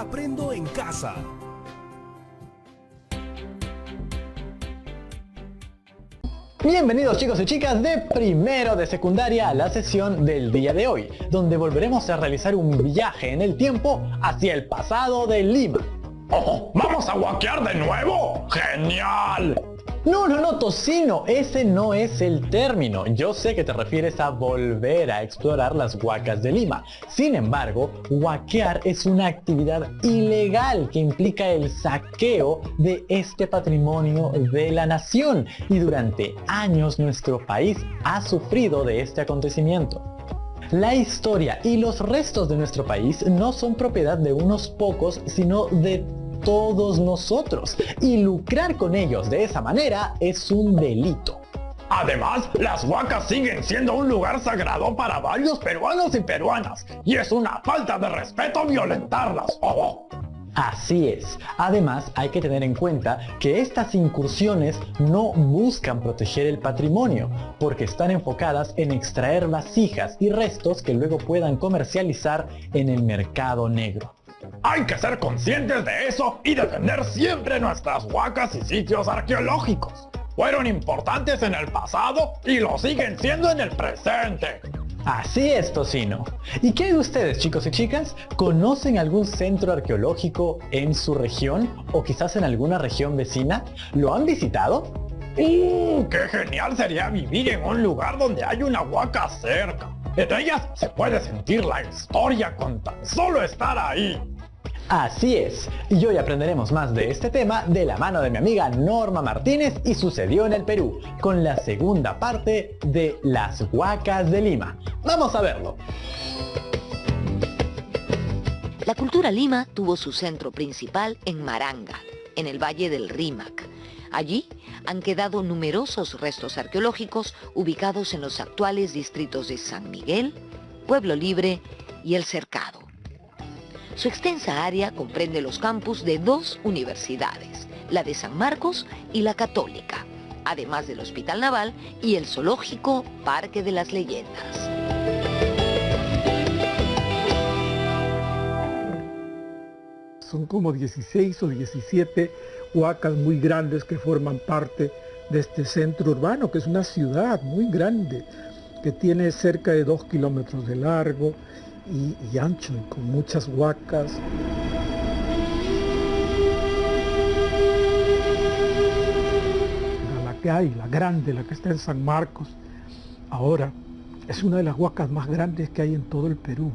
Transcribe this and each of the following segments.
Aprendo en casa. Bienvenidos chicos y chicas de primero de secundaria a la sesión del día de hoy, donde volveremos a realizar un viaje en el tiempo hacia el pasado de Lima. ¡Oh! ¿Vamos a guaquear de nuevo? ¡Genial! No, Tocino, ese no es el término. Yo sé que te refieres a volver a explorar las huacas de Lima. Sin embargo, huaquear es una actividad ilegal que implica el saqueo de este patrimonio de la nación. Y durante años nuestro país ha sufrido de este acontecimiento. La historia y los restos de nuestro país no son propiedad de unos pocos, sino de todos nosotros, y lucrar con ellos de esa manera es un delito. Además, las huacas siguen siendo un lugar sagrado para varios peruanos y peruanas, y es una falta de respeto violentarlas. ¡Oh! Así es. Además, hay que tener en cuenta que estas incursiones no buscan proteger el patrimonio, porque están enfocadas en extraer vasijas y restos que luego puedan comercializar en el mercado negro. Hay que ser conscientes de eso y defender siempre nuestras huacas y sitios arqueológicos. Fueron importantes en el pasado y lo siguen siendo en el presente. Así es, Tocino. ¿Y qué hay de ustedes, chicos y chicas? ¿Conocen algún centro arqueológico en su región o quizás en alguna región vecina? ¿Lo han visitado? ¡Qué genial sería vivir en un lugar donde hay una huaca cerca! En ellas se puede sentir la historia con tan solo estar ahí. Así es, y hoy aprenderemos más de este tema de la mano de mi amiga Norma Martínez y Sucedió en el Perú, con la segunda parte de las huacas de Lima. ¡Vamos a verlo! La cultura Lima tuvo su centro principal en Maranga, en el Valle del Rímac. Allí han quedado numerosos restos arqueológicos ubicados en los actuales distritos de San Miguel, Pueblo Libre y El Cercado. Su extensa área comprende los campus de dos universidades, la de San Marcos y la Católica, además del Hospital Naval y el zoológico Parque de las Leyendas. Son como 16 o 17 huacas muy grandes que forman parte de este centro urbano, que es una ciudad muy grande, que tiene cerca de 2 kilómetros de largo y ancho, y con muchas huacas. La que hay, la grande, la que está en San Marcos, ahora es una de las huacas más grandes que hay en todo el Perú.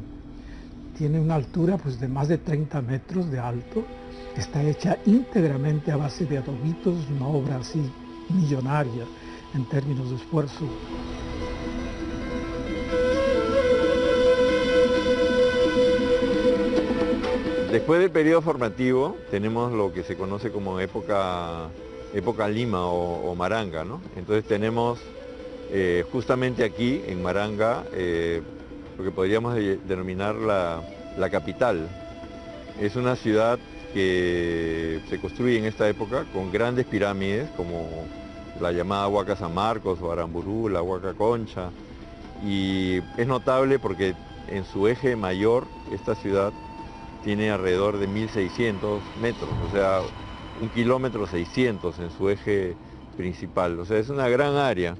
Tiene una altura pues, de más de 30 metros de alto. Está hecha íntegramente a base de adobitos, una obra así millonaria en términos de esfuerzo. Después del periodo formativo tenemos lo que se conoce como época Lima o Maranga, ¿no? Entonces tenemos justamente aquí en Maranga lo que podríamos denominar la capital. Es una ciudad que se construye en esta época con grandes pirámides como la llamada Huaca San Marcos o Aramburú, la Huaca Concha, y es notable porque en su eje mayor esta ciudad tiene alrededor de 1.600 metros, o sea, 1,600 kilómetros en su eje principal, o sea, es una gran área.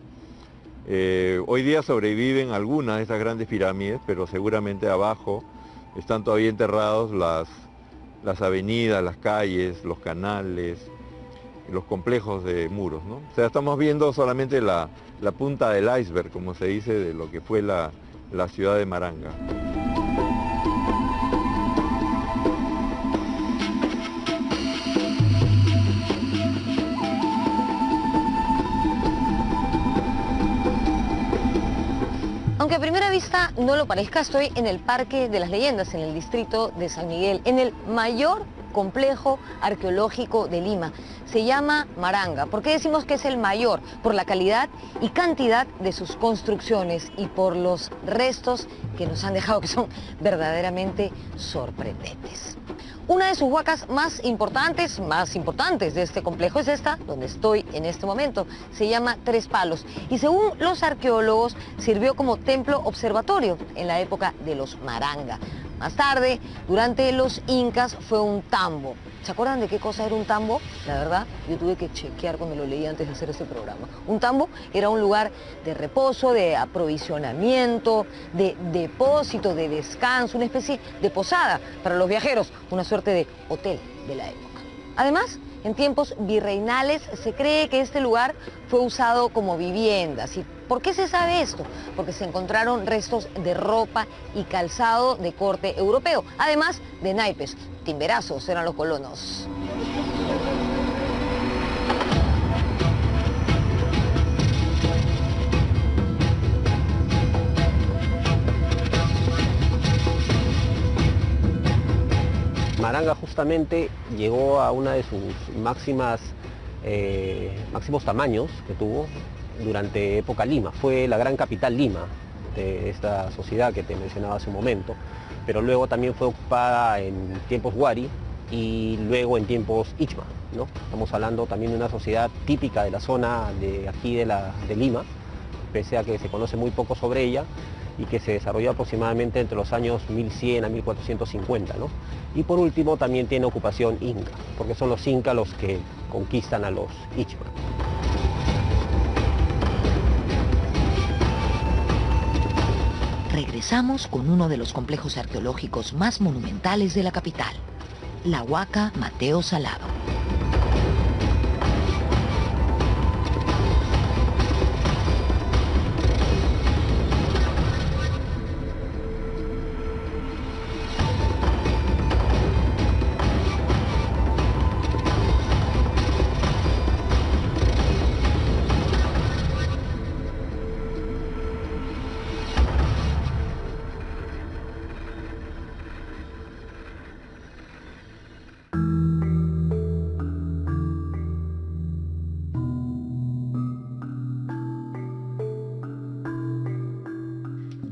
Hoy día sobreviven algunas de estas grandes pirámides, pero seguramente abajo están todavía enterrados las avenidas, las calles, los canales, los complejos de muros, ¿no? O sea, estamos viendo solamente la punta del iceberg, como se dice, de lo que fue la ciudad de Maranga. Aunque a primera vista no lo parezca, estoy en el Parque de las Leyendas, en el distrito de San Miguel, en el mayor complejo arqueológico de Lima. Se llama Maranga. ¿Por qué decimos que es el mayor? Por la calidad y cantidad de sus construcciones y por los restos que nos han dejado, que son verdaderamente sorprendentes. Una de sus huacas más importantes de este complejo es esta, donde estoy en este momento. Se llama Tres Palos y según los arqueólogos sirvió como templo observatorio en la época de los Maranga. Más tarde, durante los incas, fue un tambo. ¿Se acuerdan de qué cosa era un tambo? La verdad, yo tuve que chequear cuando lo leí antes de hacer este programa. Un tambo era un lugar de reposo, de aprovisionamiento, de depósito, de descanso, una especie de posada para los viajeros, una suerte de hotel de la época. Además, en tiempos virreinales se cree que este lugar fue usado como vivienda. ¿Y por qué se sabe esto? Porque se encontraron restos de ropa y calzado de corte europeo, además de naipes. Timberazos eran los colonos. Maranga justamente llegó a una de sus máximos tamaños que tuvo durante época Lima. Fue la gran capital Lima de esta sociedad que te mencionaba hace un momento, pero luego también fue ocupada en tiempos Huari y luego en tiempos Ichma, ¿no? Estamos hablando también de una sociedad típica de la zona de aquí de Lima, pese a que se conoce muy poco sobre ella, y que se desarrolló aproximadamente entre los años 1100 a 1450, ¿no? Y por último también tiene ocupación inca, porque son los incas los que conquistan a los Ichma. Regresamos con uno de los complejos arqueológicos más monumentales de la capital, la Huaca Mateo Salado.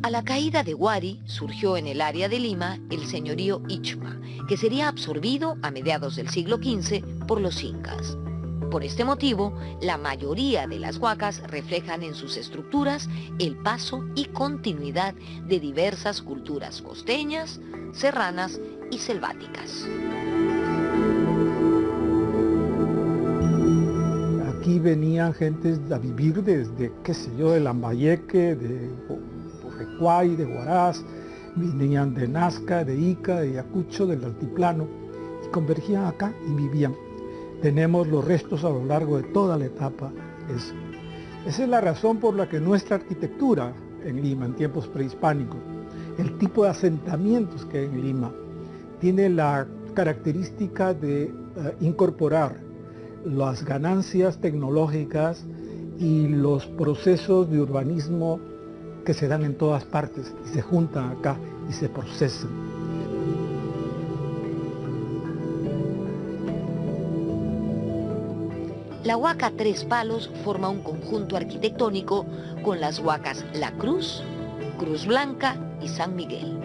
A la caída de Huari surgió en el área de Lima el señorío Ichma, que sería absorbido a mediados del siglo XV por los incas. Por este motivo, la mayoría de las huacas reflejan en sus estructuras el paso y continuidad de diversas culturas costeñas, serranas y selváticas. Aquí venían gentes a vivir desde, qué sé yo, de Lambayeque, de Recuay, de Huaraz, venían de Nazca, de Ica, de Ayacucho, del altiplano, y convergían acá y vivían. Tenemos los restos a lo largo de toda la etapa. Esa es la razón por la que nuestra arquitectura en Lima, en tiempos prehispánicos, el tipo de asentamientos que hay en Lima, tiene la característica de incorporar las ganancias tecnológicas y los procesos de urbanismo que se dan en todas partes y se juntan acá y se procesan. La Huaca Tres Palos forma un conjunto arquitectónico con las huacas La Cruz, Cruz Blanca y San Miguel.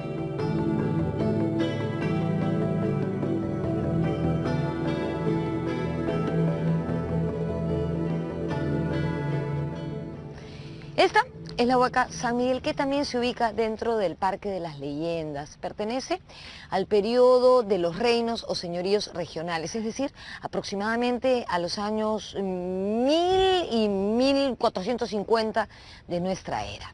Esta es la Huaca San Miguel, que también se ubica dentro del Parque de las Leyendas. Pertenece al periodo de los reinos o señoríos regionales, es decir, aproximadamente a los años 1000 y 1450 de nuestra era.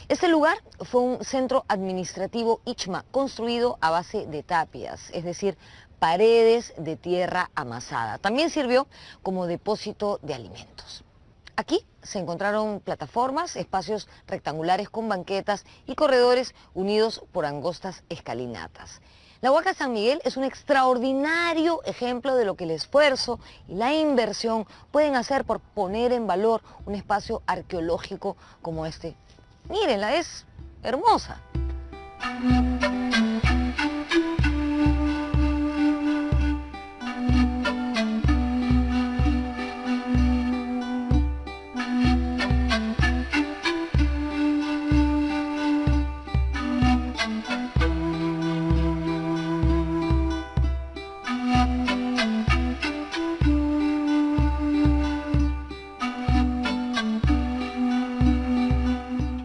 Este lugar fue un centro administrativo Ichma, construido a base de tapias, es decir, paredes de tierra amasada. También sirvió como depósito de alimentos. Aquí se encontraron plataformas, espacios rectangulares con banquetas y corredores unidos por angostas escalinatas. La Huaca San Miguel es un extraordinario ejemplo de lo que el esfuerzo y la inversión pueden hacer por poner en valor un espacio arqueológico como este. Mírenla, es hermosa.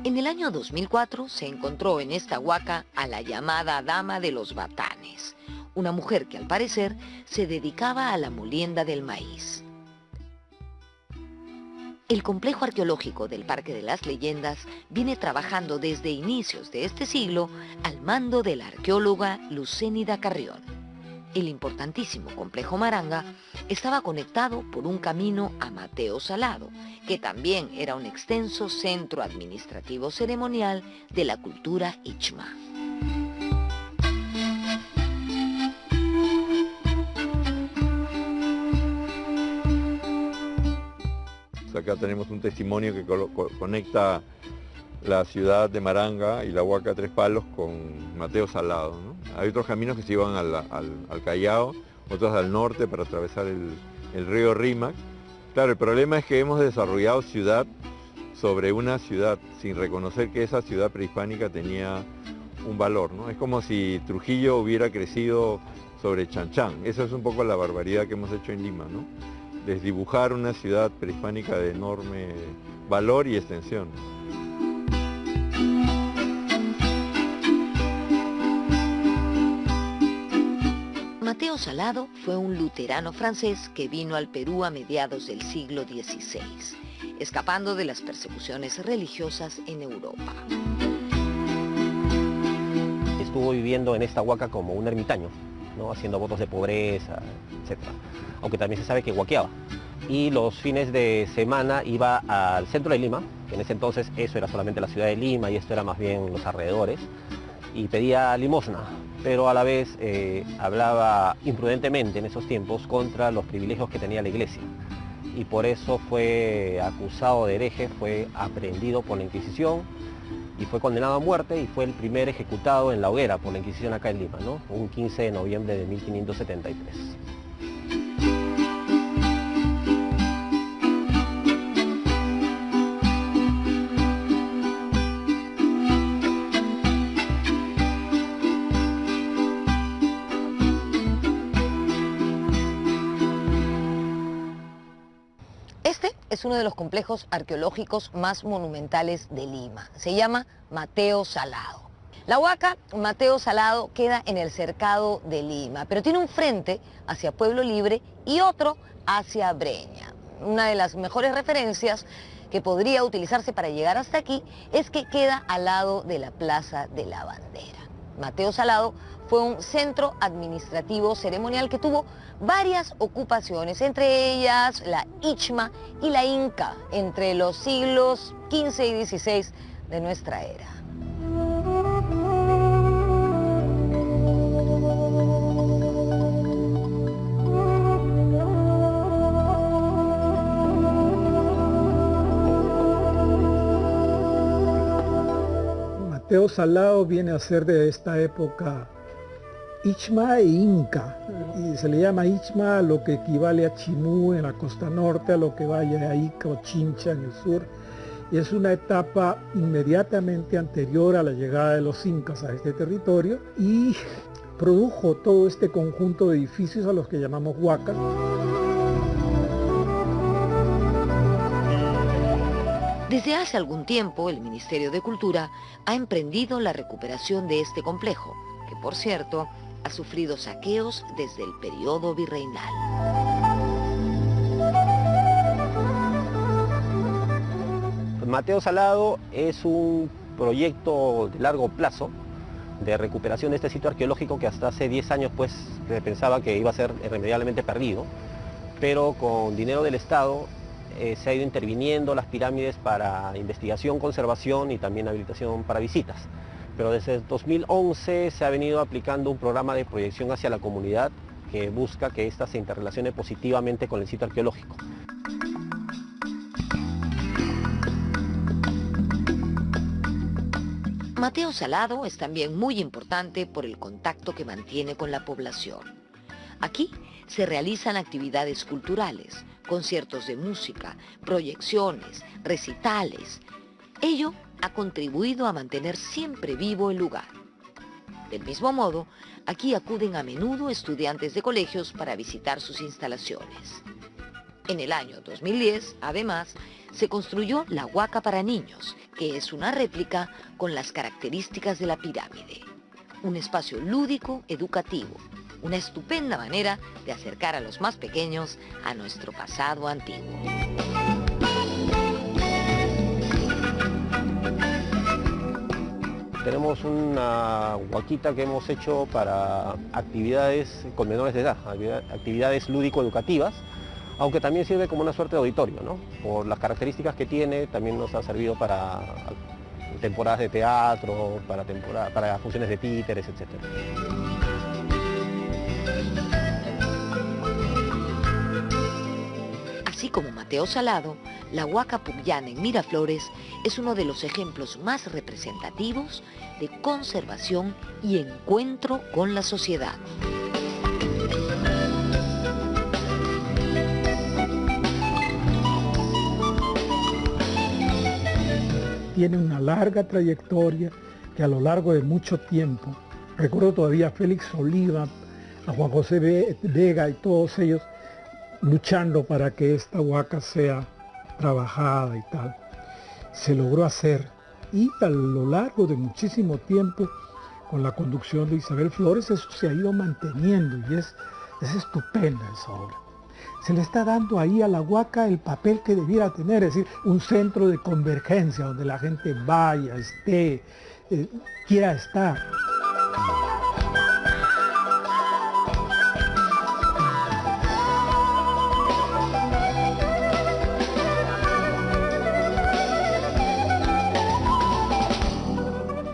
En el año 2004 se encontró en esta huaca a la llamada Dama de los Batanes, una mujer que al parecer se dedicaba a la molienda del maíz. El complejo arqueológico del Parque de las Leyendas viene trabajando desde inicios de este siglo al mando de la arqueóloga Lucénida Carrión. El importantísimo complejo Maranga estaba conectado por un camino a Mateo Salado, que también era un extenso centro administrativo ceremonial de la cultura Ichma. Acá tenemos un testimonio que conecta la ciudad de Maranga y la Huaca Tres Palos con Mateo Salado, ¿no? Hay otros caminos que se iban al Callao, otros al norte para atravesar el río Rímac. Claro, el problema es que hemos desarrollado ciudad sobre una ciudad sin reconocer que esa ciudad prehispánica tenía un valor, ¿no? Es como si Trujillo hubiera crecido sobre Chanchán. Esa es un poco la barbaridad que hemos hecho en Lima, ¿no? Desdibujar una ciudad prehispánica de enorme valor y extensión. Mateo Salado fue un luterano francés que vino al Perú a mediados del siglo XVI, escapando de las persecuciones religiosas en Europa. Estuvo viviendo en esta huaca como un ermitaño, ¿no? Haciendo votos de pobreza, etc. Aunque también se sabe que huaqueaba. Y los fines de semana iba al centro de Lima, que en ese entonces eso era solamente la ciudad de Lima y esto era más bien los alrededores, y pedía limosna, pero a la vez hablaba imprudentemente en esos tiempos contra los privilegios que tenía la iglesia. Y por eso fue acusado de hereje, fue aprehendido por la Inquisición y fue condenado a muerte y fue el primer ejecutado en la hoguera por la Inquisición acá en Lima, ¿no? Un 15 de noviembre de 1573. Este es uno de los complejos arqueológicos más monumentales de Lima. Se llama Mateo Salado. La huaca Mateo Salado queda en el cercado de Lima, pero tiene un frente hacia Pueblo Libre y otro hacia Breña. Una de las mejores referencias que podría utilizarse para llegar hasta aquí es que queda al lado de la Plaza de la Bandera. Mateo Salado fue un centro administrativo ceremonial que tuvo varias ocupaciones, entre ellas la Ichma y la Inca, entre los siglos XV y XVI de nuestra era. Mateo Salado viene a ser de esta época Ichma e Inca, y se le llama Ichma a lo que equivale a Chimú en la costa norte, a lo que vaya a Ica o Chincha en el sur, y es una etapa inmediatamente anterior a la llegada de los incas a este territorio y produjo todo este conjunto de edificios a los que llamamos huacas. Desde hace algún tiempo, el Ministerio de Cultura ha emprendido la recuperación de este complejo, que por cierto, ha sufrido saqueos desde el periodo virreinal. Mateo Salado es un proyecto de largo plazo de recuperación de este sitio arqueológico que hasta hace 10 años pues se pensaba que iba a ser irremediablemente perdido, pero con dinero del Estado se ha ido interviniendo las pirámides para investigación, conservación y también habilitación para visitas. Pero desde 2011 se ha venido aplicando un programa de proyección hacia la comunidad que busca que ésta se interrelacione positivamente con el sitio arqueológico. Mateo Salado es también muy importante por el contacto que mantiene con la población. Aquí se realizan actividades culturales, conciertos de música, proyecciones, recitales. Ello ha contribuido a mantener siempre vivo el lugar. Del mismo modo, aquí acuden a menudo estudiantes de colegios para visitar sus instalaciones. En el año 2010, además, se construyó la Huaca para niños, que es una réplica con las características de la pirámide. Un espacio lúdico, educativo, una estupenda manera de acercar a los más pequeños a nuestro pasado antiguo. Tenemos una huaquita que hemos hecho para actividades con menores de edad, actividades lúdico-educativas, aunque también sirve como una suerte de auditorio, ¿no? Por las características que tiene, también nos ha servido para temporadas de teatro, para funciones de títeres, etc. Así como Mateo Salado, la Huaca Pucllana en Miraflores es uno de los ejemplos más representativos de conservación y encuentro con la sociedad. Tiene una larga trayectoria que a lo largo de mucho tiempo, recuerdo todavía a Félix Oliva, a Juan José Vega y todos ellos luchando para que esta huaca sea trabajada y tal. Se logró hacer y a lo largo de muchísimo tiempo, con la conducción de Isabel Flores, eso se ha ido manteniendo y es estupenda esa obra. Se le está dando ahí a la huaca el papel que debiera tener, es decir, un centro de convergencia donde la gente vaya, esté, quiera estar.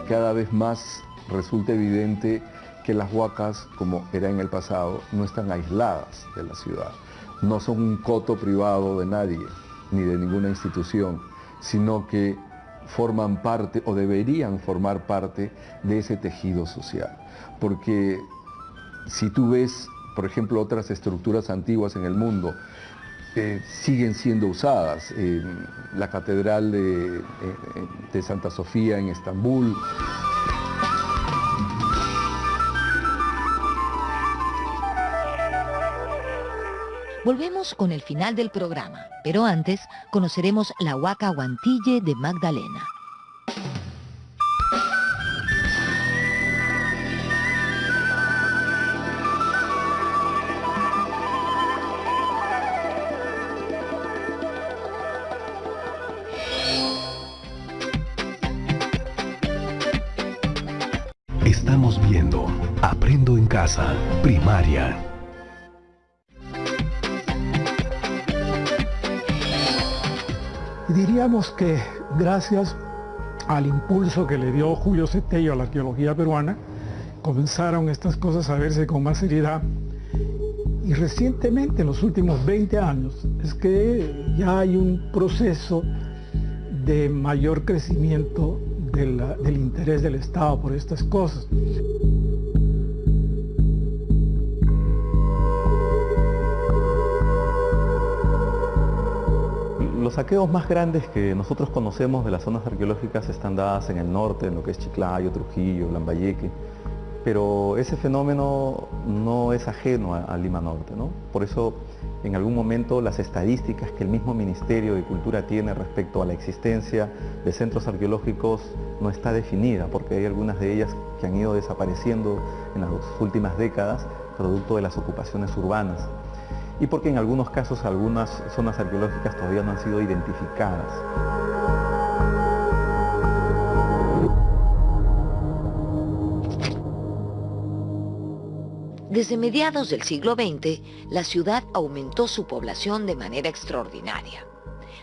Cada vez más resulta evidente que las huacas, como era en el pasado, no están aisladas de la ciudad. No son un coto privado de nadie, ni de ninguna institución, sino que forman parte, o deberían formar parte, de ese tejido social. Porque si tú ves, por ejemplo, otras estructuras antiguas en el mundo, siguen siendo usadas. La Catedral de Santa Sofía en Estambul. Volvemos con el final del programa, pero antes conoceremos la Huaca Huantille de Magdalena. Estamos viendo Aprendo en Casa, primaria. Y diríamos que gracias al impulso que le dio Julio Cetello a la arqueología peruana, comenzaron estas cosas a verse con más seriedad. Y recientemente, en los últimos 20 años, es que ya hay un proceso de mayor crecimiento del interés del Estado por estas cosas. Los saqueos más grandes que nosotros conocemos de las zonas arqueológicas están dadas en el norte, en lo que es Chiclayo, Trujillo, Lambayeque, pero ese fenómeno no es ajeno a Lima Norte, ¿no? Por eso, en algún momento, las estadísticas que el mismo Ministerio de Cultura tiene respecto a la existencia de centros arqueológicos no está definida, porque hay algunas de ellas que han ido desapareciendo en las últimas décadas, producto de las ocupaciones urbanas, y porque en algunos casos algunas zonas arqueológicas todavía no han sido identificadas. Desde mediados del siglo XX, la ciudad aumentó su población de manera extraordinaria.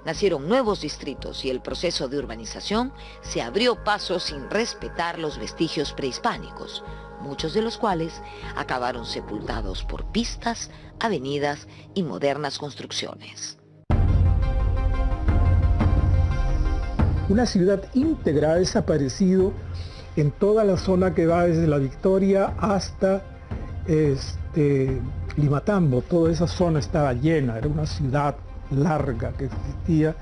Nacieron nuevos distritos y el proceso de urbanización se abrió paso sin respetar los vestigios prehispánicos, muchos de los cuales acabaron sepultados por pistas, avenidas y modernas construcciones. Una ciudad íntegra ha desaparecido en toda la zona que va desde la Victoria hasta Limatambo. Toda esa zona estaba llena, era una ciudad larga que existía.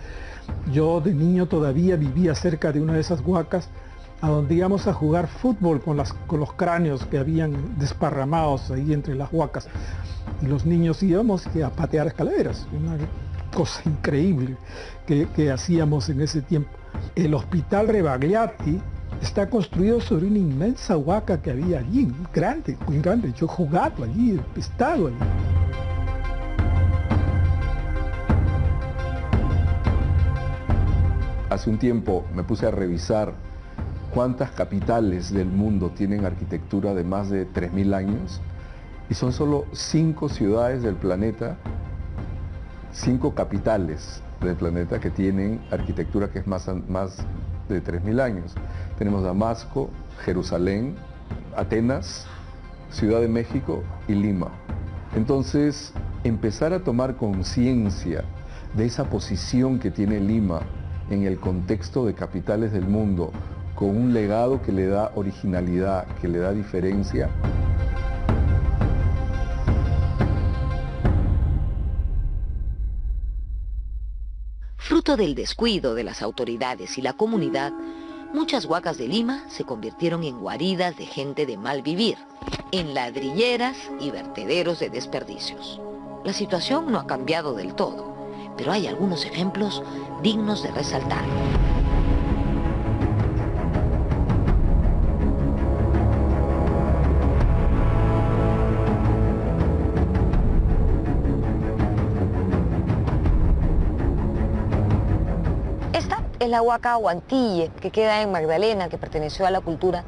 Yo de niño todavía vivía cerca de una de esas huacas, a donde íbamos a jugar fútbol con los cráneos que habían desparramados ahí entre las huacas. Y los niños íbamos a patear escaleras. cosa increíble que hacíamos en ese tiempo. El Hospital Rebagliati está construido sobre una inmensa huaca que había allí, grande, muy grande. Yo he jugado allí, he estado allí. Hace un tiempo me puse a revisar cuántas capitales del mundo tienen arquitectura de más de 3000 años y son solo 5 ciudades del planeta, 5 capitales del planeta que tienen arquitectura que es más de 3000 años. Tenemos Damasco, Jerusalén, Atenas, Ciudad de México y Lima. Entonces, empezar a tomar conciencia de esa posición que tiene Lima en el contexto de capitales del mundo, con un legado que le da originalidad, que le da diferencia. Fruto del descuido de las autoridades y la comunidad, muchas huacas de Lima se convirtieron en guaridas de gente de mal vivir, en ladrilleras y vertederos de desperdicios. La situación no ha cambiado del todo, pero hay algunos ejemplos dignos de resaltar. Esta es la huaca Huantille, que queda en Magdalena, que perteneció a la cultura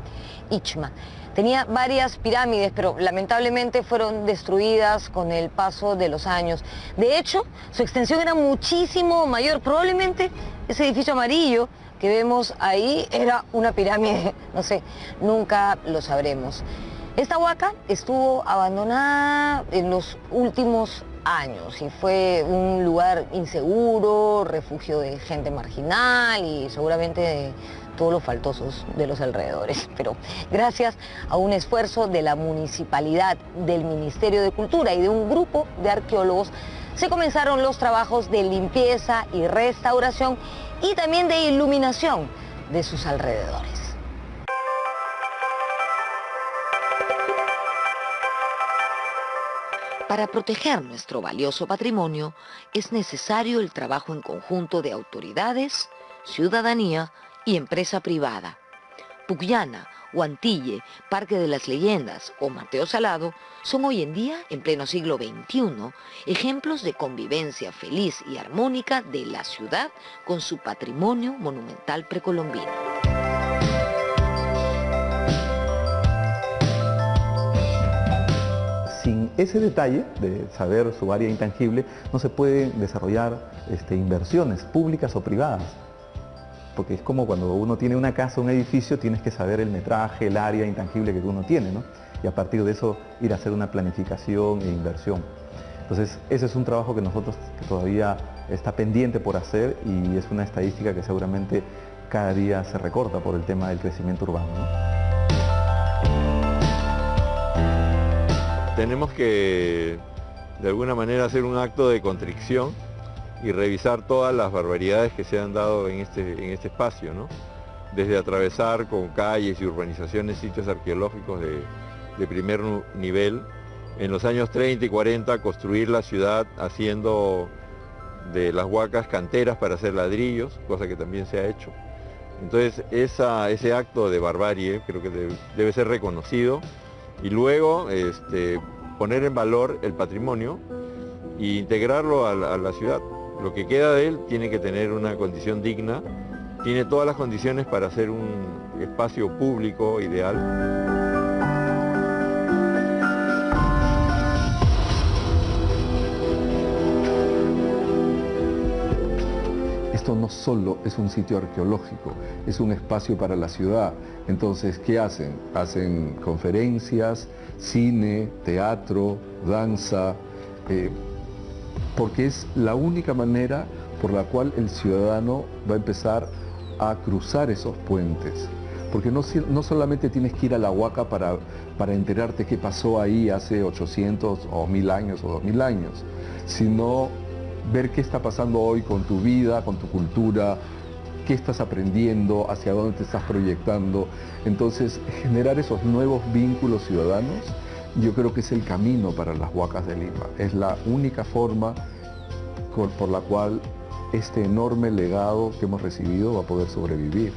Ichma. Tenía varias pirámides, pero lamentablemente fueron destruidas con el paso de los años. De hecho, su extensión era muchísimo mayor. Probablemente ese edificio amarillo que vemos ahí era una pirámide, no sé, nunca lo sabremos. Esta huaca estuvo abandonada en los últimos años y fue un lugar inseguro, refugio de gente marginal y seguramente de todos los faltosos de los alrededores. Pero gracias a un esfuerzo de la municipalidad, del Ministerio de Cultura y de un grupo de arqueólogos, se comenzaron los trabajos de limpieza y restauración y también de iluminación de sus alrededores. Para proteger nuestro valioso patrimonio es necesario el trabajo en conjunto de autoridades, ciudadanía y empresa privada. Pucllana, Huantille, Parque de las Leyendas o Mateo Salado son hoy en día, en pleno siglo XXI, ejemplos de convivencia feliz y armónica de la ciudad con su patrimonio monumental precolombino. Sin ese detalle de saber su área intangible, no se pueden desarrollar inversiones públicas o privadas. Porque es como cuando uno tiene una casa, un edificio, tienes que saber el metraje, el área intangible que uno tiene, ¿no? Y a partir de eso ir a hacer una planificación e inversión. Entonces, ese es un trabajo que nosotros que todavía está pendiente por hacer y es una estadística que seguramente cada día se recorta por el tema del crecimiento urbano, ¿no? Tenemos que, de alguna manera, hacer un acto de contrición y revisar todas las barbaridades que se han dado en este espacio, ¿no? Desde atravesar con calles y urbanizaciones sitios arqueológicos de primer nivel, en los años 30 y 40 construir la ciudad haciendo de las huacas canteras para hacer ladrillos, cosa que también se ha hecho. Entonces ese acto de barbarie creo que debe ser reconocido y luego poner en valor el patrimonio e integrarlo a la ciudad. Lo que queda de él tiene que tener una condición digna, tiene todas las condiciones para ser un espacio público ideal. Esto no solo es un sitio arqueológico, es un espacio para la ciudad. Entonces, ¿qué hacen? Hacen conferencias, cine, teatro, danza, porque es la única manera por la cual el ciudadano va a empezar a cruzar esos puentes. Porque no solamente tienes que ir a la huaca para enterarte qué pasó ahí hace 800 o 1000 años o 2000 años, sino ver qué está pasando hoy con tu vida, con tu cultura, qué estás aprendiendo, hacia dónde te estás proyectando. Entonces, generar esos nuevos vínculos ciudadanos, yo creo que es el camino para las huacas de Lima. Es la única forma por la cual este enorme legado que hemos recibido va a poder sobrevivir.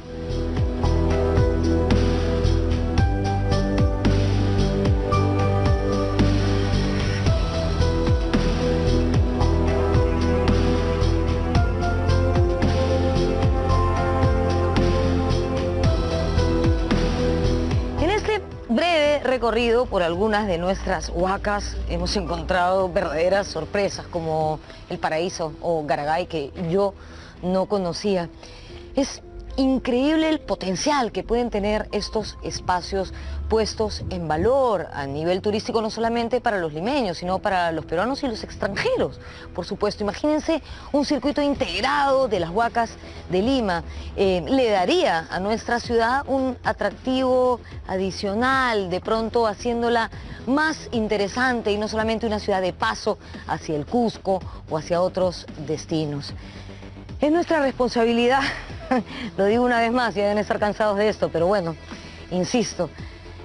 Recorrido por algunas de nuestras huacas hemos encontrado verdaderas sorpresas como el Paraíso o Garagay, que yo no conocía. Es increíble el potencial que pueden tener estos espacios puestos en valor a nivel turístico, no solamente para los limeños, sino para los peruanos y los extranjeros. Por supuesto, imagínense un circuito integrado de las huacas de Lima. Le daría a nuestra ciudad un atractivo adicional, de pronto haciéndola más interesante y no solamente una ciudad de paso hacia el Cusco o hacia otros destinos. Es nuestra responsabilidad, lo digo una vez más, ya deben estar cansados de esto, pero bueno, insisto,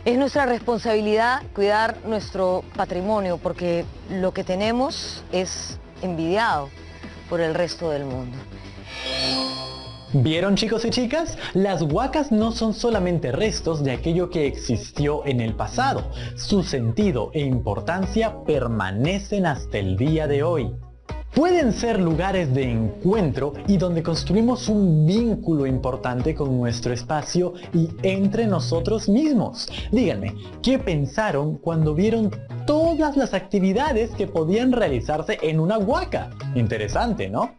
es nuestra responsabilidad cuidar nuestro patrimonio porque lo que tenemos es envidiado por el resto del mundo. ¿Vieron, chicos y chicas? Las huacas no son solamente restos de aquello que existió en el pasado. Su sentido e importancia permanecen hasta el día de hoy. Pueden ser lugares de encuentro y donde construimos un vínculo importante con nuestro espacio y entre nosotros mismos. Díganme, ¿qué pensaron cuando vieron todas las actividades que podían realizarse en una huaca? Interesante, ¿no?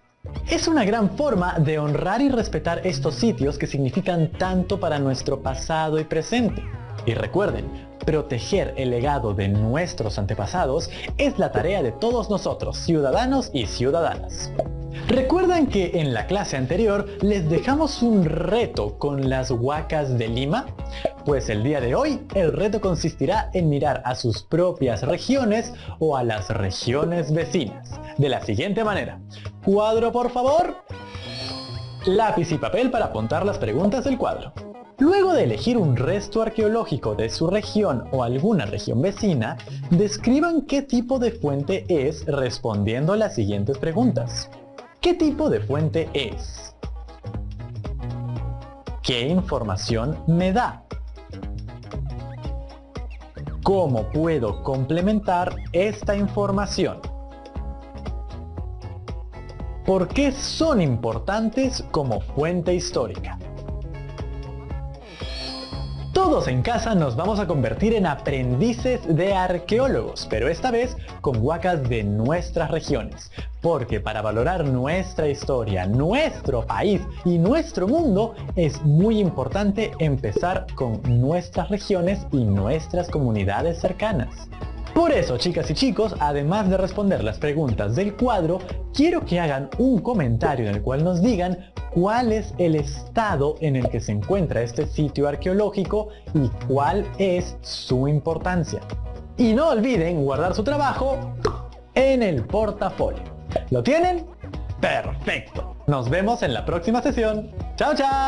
Es una gran forma de honrar y respetar estos sitios que significan tanto para nuestro pasado y presente. Y recuerden, proteger el legado de nuestros antepasados es la tarea de todos nosotros, ciudadanos y ciudadanas. ¿Recuerdan que en la clase anterior les dejamos un reto con las huacas de Lima? Pues el día de hoy el reto consistirá en mirar a sus propias regiones o a las regiones vecinas. De la siguiente manera. Cuadro, por favor. Lápiz y papel para apuntar las preguntas del cuadro. Luego de elegir un resto arqueológico de su región o alguna región vecina, describan qué tipo de fuente es respondiendo a las siguientes preguntas. ¿Qué tipo de fuente es? ¿Qué información me da? ¿Cómo puedo complementar esta información? ¿Por qué son importantes como fuente histórica? Todos en casa nos vamos a convertir en aprendices de arqueólogos, pero esta vez con huacas de nuestras regiones. Porque para valorar nuestra historia, nuestro país y nuestro mundo, es muy importante empezar con nuestras regiones y nuestras comunidades cercanas. Por eso, chicas y chicos, además de responder las preguntas del cuadro, quiero que hagan un comentario en el cual nos digan cuál es el estado en el que se encuentra este sitio arqueológico y cuál es su importancia. Y no olviden guardar su trabajo en el portafolio. ¿Lo tienen? ¡Perfecto! Nos vemos en la próxima sesión. ¡Chao, chao!